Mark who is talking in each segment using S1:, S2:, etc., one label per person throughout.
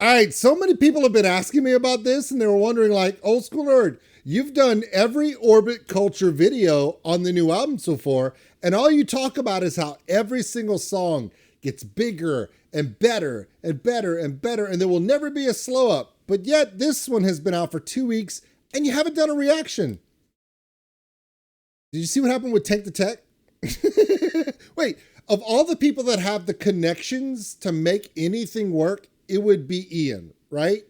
S1: All right, so many people have been asking me about this, and they were wondering, like, Old School Nerd, you've done every Orbit Culture video on the new album so far, and all you talk about is how every single song gets bigger and better and better and better, and there will never be a slow up. But yet, this one has been out for 2 weeks, and you haven't done a reaction. Did you see what happened with Tank the Tech? Wait, of all the people that have the connections to make anything work, it would be Ian, right?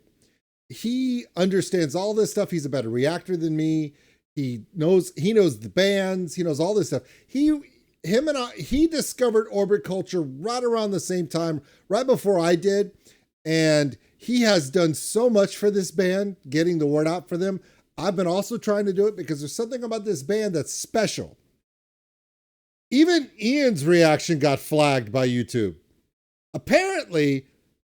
S1: He understands all this stuff. He's a better reactor than me. He knows the bands. He knows all this stuff. He discovered Orbit Culture right around the same time, right before I did. And he has done so much for this band, getting the word out for them. I've been also trying to do it because there's something about this band that's special. Even Ian's reaction got flagged by YouTube. Apparently,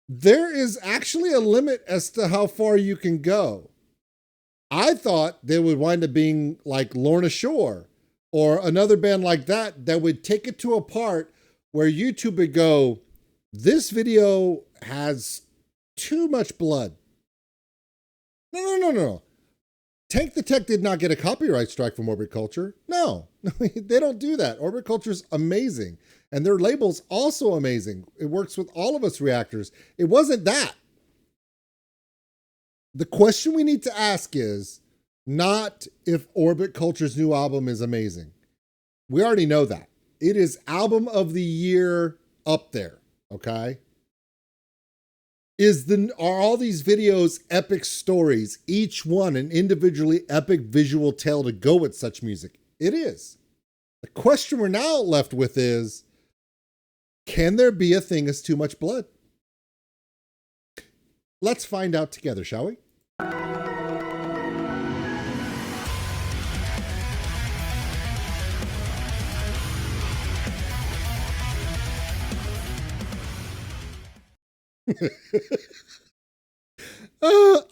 S1: there is actually a limit as to how far you can go. I thought they would wind up being like Lorna Shore or another band like that would take it to a part where YouTube would go, this video has too much blood. No. Tank the Tech did not get a copyright strike from Orbit Culture. No, they don't do that. Orbit Culture's amazing. And their label's also amazing. It works with all of us reactors. It wasn't that. The question we need to ask is not if Orbit Culture's new album is amazing. We already know that. It is album of the year up there, okay? Are all these videos epic stories, each one an individually epic visual tale to go with such music? It is. The question we're now left with is, can there be a thing as too much blood? Let's find out together, shall we?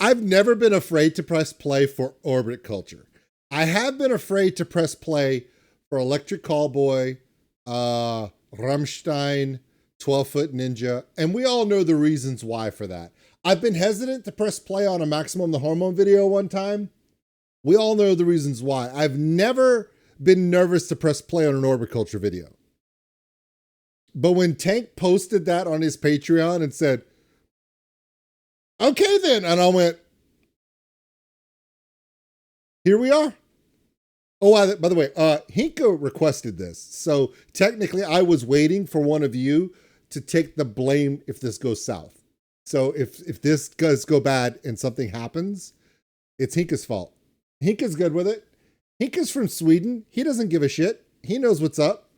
S1: I've never been afraid to press play for Orbit Culture. I have been afraid to press play for Electric Callboy, Rammstein, 12-Foot Ninja, and we all know the reasons why for that. I've been hesitant to press play on a Maximum the Hormone video one time. We all know the reasons why. I've never been nervous to press play on an Orbit Culture video. But when Tank posted that on his Patreon and said, okay then, and I went, here we are. Oh, by the way, Hinka requested this. So technically I was waiting for one of you to take the blame if this goes south. So if this does go bad and something happens, it's Hinka's fault. Hinka's good with it. Hinka's from Sweden. He doesn't give a shit. He knows what's up.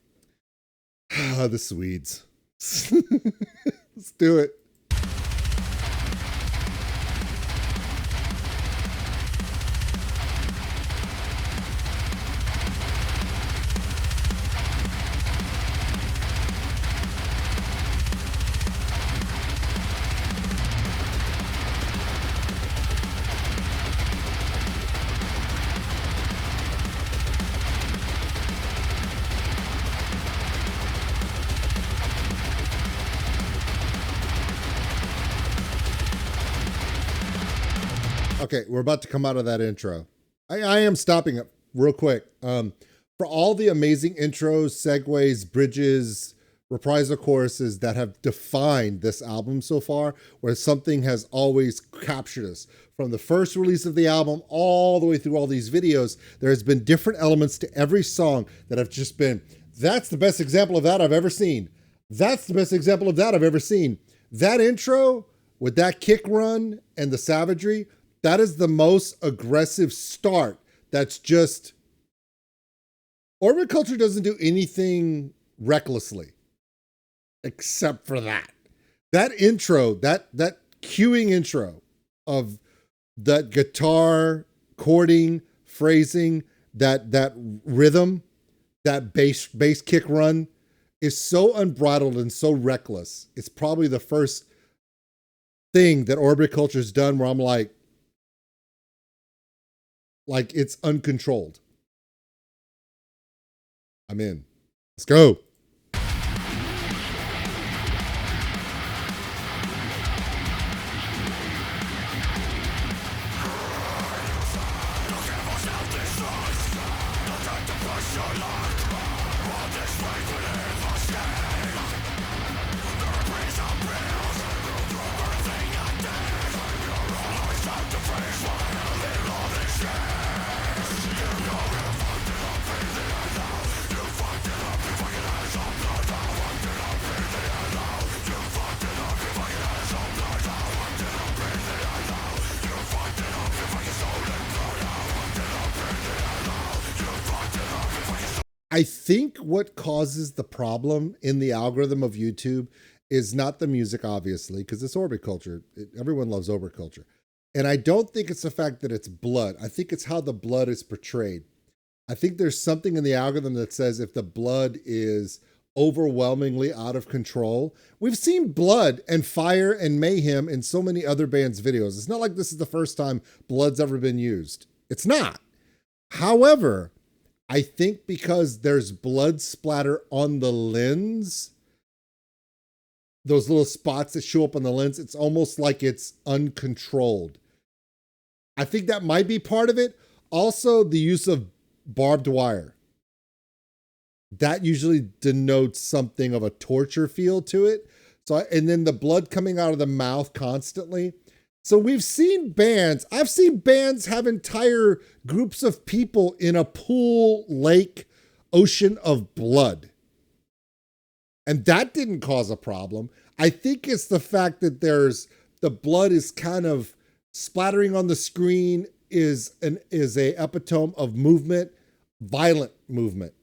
S1: The Swedes. Let's do it. Okay, we're about to come out of that intro. I am stopping it real quick. For all the amazing intros, segues, bridges, reprisal choruses that have defined this album so far, where something has always captured us. From the first release of the album all the way through all these videos, there has been different elements to every song that have just been, that's the best example of that I've ever seen. That's the best example of that I've ever seen. That intro with that kick run and the savagery, that is the most aggressive start. That's just, Orbit Culture doesn't do anything recklessly except for that. That intro, that cueing intro of that guitar chording, phrasing, that rhythm, that bass kick run is so unbridled and so reckless. It's probably the first thing that Orbit Culture's done where I'm like it's uncontrolled. I'm in. Let's go. I think what causes the problem in the algorithm of YouTube is not the music, obviously, because it's orbit culture. Everyone loves orbit culture. And I don't think it's the fact that it's blood. I think it's how the blood is portrayed. I think there's something in the algorithm that says if the blood is overwhelmingly out of control. We've seen blood and fire and mayhem in so many other bands' videos. It's not like this is the first time blood's ever been used. It's not. However, I think because there's blood splatter on the lens, those little spots that show up on the lens, it's almost like it's uncontrolled. I think that might be part of it. Also, the use of barbed wire. That usually denotes something of a torture feel to it. And then the blood coming out of the mouth constantly. So we've seen bands, I've seen bands have entire groups of people in a pool, lake, ocean of blood. And that didn't cause a problem. I think it's the fact that the blood is kind of splattering on the screen is a epitome of movement, violent movement.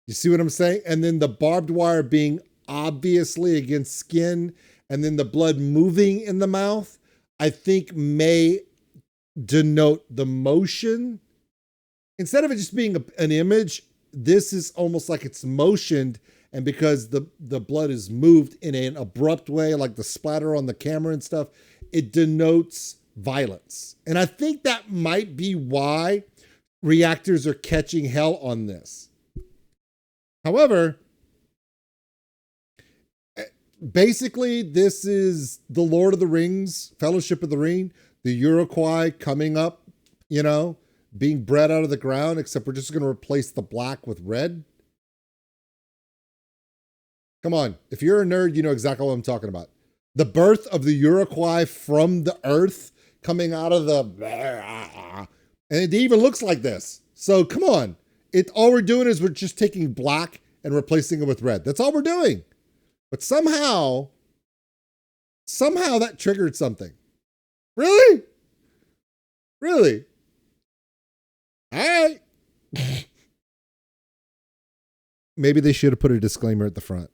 S1: You see what I'm saying? And then the barbed wire being obviously against skin, and then the blood moving in the mouth, I think may denote the motion. Instead of it just being an image, this is almost like it's motioned, and because the blood is moved in an abrupt way, like the splatter on the camera and stuff, it denotes violence. And I think that might be why reactors are catching hell on this. However, basically, this is the Lord of the Rings, Fellowship of the Ring, the Uruguay coming up, being bred out of the ground, except we're just going to replace the black with red. Come on. If you're a nerd, you know exactly what I'm talking about. The birth of the Uruguay from the earth coming out of the... And it even looks like this. So come on. All we're doing is we're just taking black and replacing it with red. That's all we're doing. But somehow that triggered something. Really? Really? All right. Maybe they should have put a disclaimer at the front.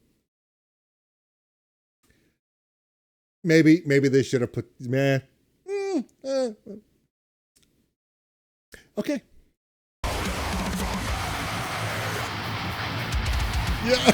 S1: Maybe they should have put, Okay. Yeah.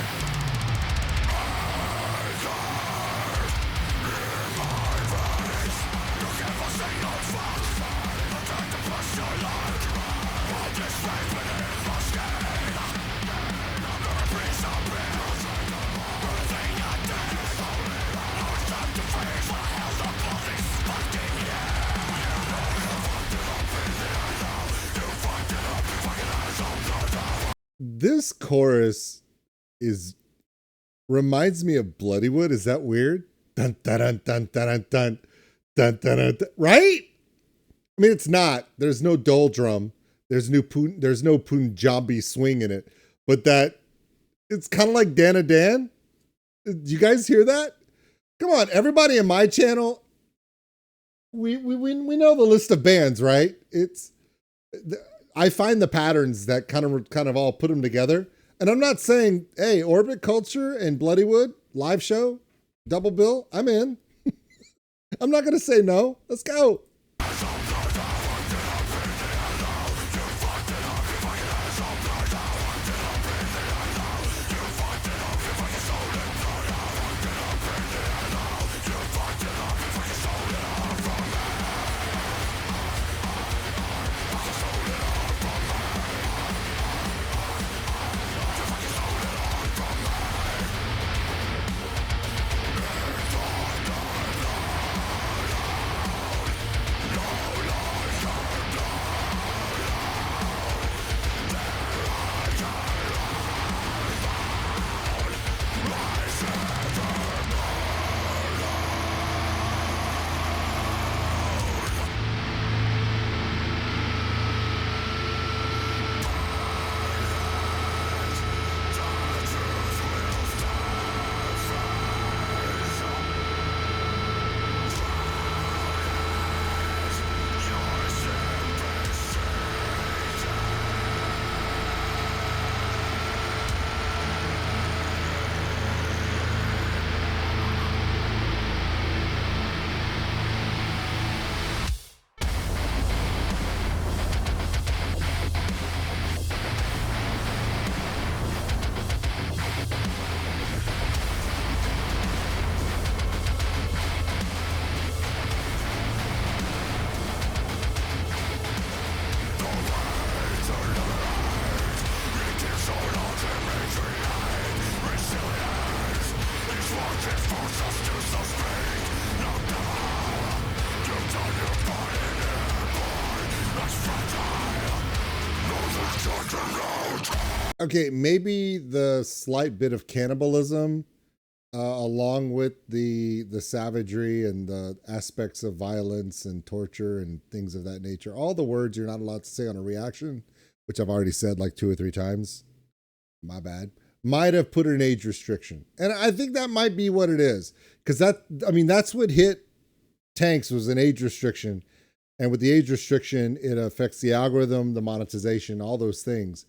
S1: This chorus reminds me of Bloodywood. Is that weird? Dun dun dun dun dun dun dun dun dun. Right? I mean, it's not. There's no dole drum. There's no Punjabi swing in it. But it's kind of like Dan Dan. Did you guys hear that? Come on, everybody in my channel. We know the list of bands, right? I find the patterns that kind of all put them together. And I'm not saying, hey, Orbit Culture and Bloodywood live show, double bill, I'm in. I'm not going to say no. Let's go. Okay, maybe the slight bit of cannibalism, along with the savagery and the aspects of violence and torture and things of that nature. All the words you're not allowed to say on a reaction, which I've already said like 2 or 3 times. My bad. Might have put an age restriction, and I think that might be what it is, because that's what hit Tanks was an age restriction, and with the age restriction, it affects the algorithm, the monetization, all those things.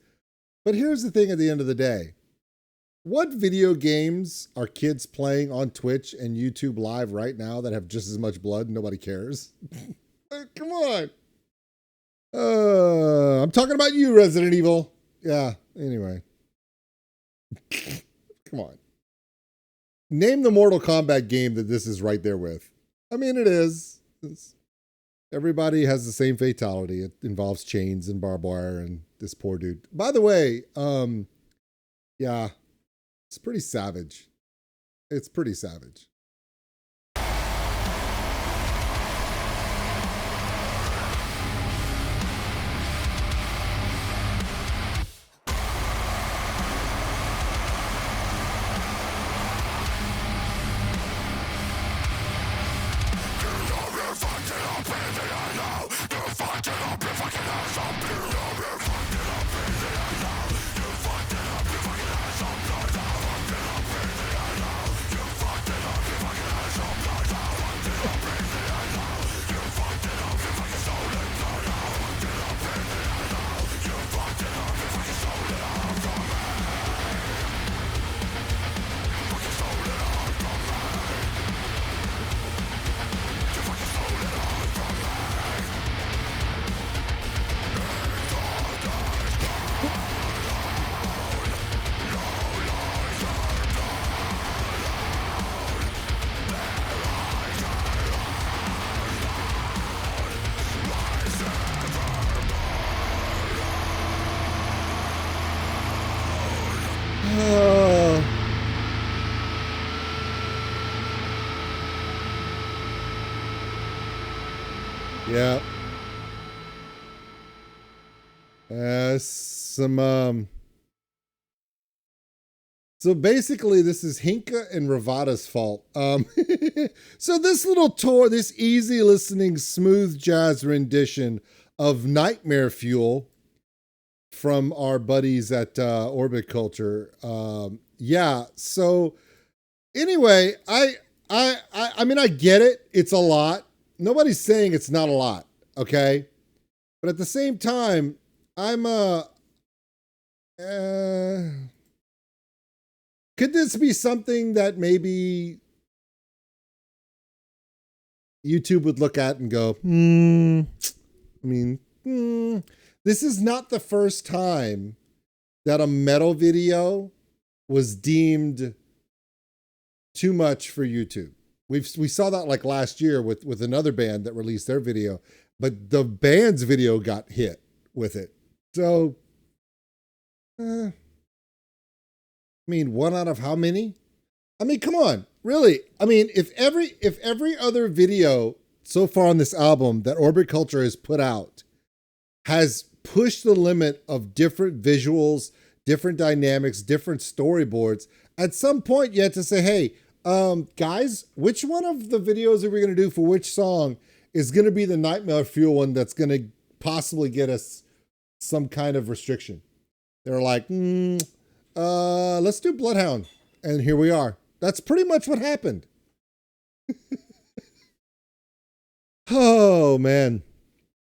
S1: But here's the thing: at the end of the day, what video games are kids playing on Twitch and YouTube Live right now that have just as much blood and nobody cares? Come on. I'm talking about you, Resident Evil. Yeah, anyway. Come on. Name the Mortal Kombat game that this is right there with. I mean, it is. Everybody has the same fatality. It involves chains and barbed wire and this poor dude. By the way, yeah, it's pretty savage. It's pretty savage. Yeah. So basically this is Hinka and Ravada's fault. So this little tour, this easy listening, smooth jazz rendition of Nightmare Fuel from our buddies at Orbit Culture. Yeah. So anyway, I mean, I get it. It's a lot. Nobody's saying it's not a lot. Okay. But at the same time, I'm could this be something that maybe YouTube would look at and go, this is not the first time that a metal video was deemed too much for YouTube. We saw that like last year with another band that released their video, but the band's video got hit with it. So, I mean, 1 out of how many? I mean, come on, really? I mean, if every other video so far on this album that Orbit Culture has put out has pushed the limit of different visuals, different dynamics, different storyboards, at some point you have to say, hey, guys, which one of the videos are we going to do for which song is going to be the Nightmare Fuel one that's going to possibly get us some kind of restriction? They're like, let's do Bloodhound. And here we are. That's pretty much what happened. Oh, man.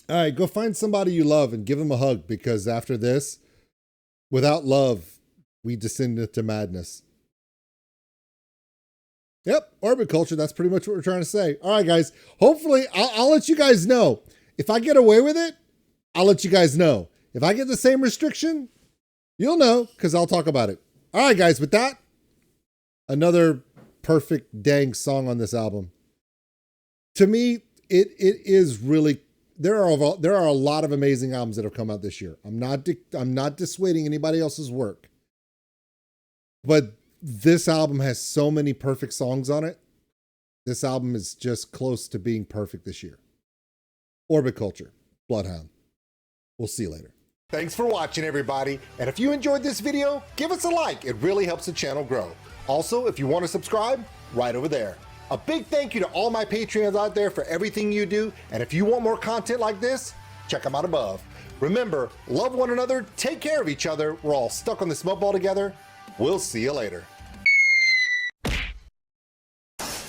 S1: All right, go find somebody you love and give them a hug, because after this, without love, we descend into madness. Yep, Orbit Culture, that's pretty much what we're trying to say. All right, guys, hopefully, I'll let you guys know. If I get away with it, I'll let you guys know. If I get the same restriction, you'll know, because I'll talk about it. All right, guys, with that, another perfect dang song on this album. To me, it is really, there are a lot of amazing albums that have come out this year. I'm not dissuading anybody else's work, but this album has so many perfect songs on it. This album is just close to being perfect this year. Orbit Culture, Bloodhound. We'll see you later. Thanks for watching, everybody. And if you enjoyed this video, give us a like. It really helps the channel grow. Also, if you want to subscribe, right over there. A big thank you to all my Patreons out there for everything you do. And if you want more content like this, check them out above. Remember, love one another, take care of each other. We're all stuck on this mud ball together. We'll see you later.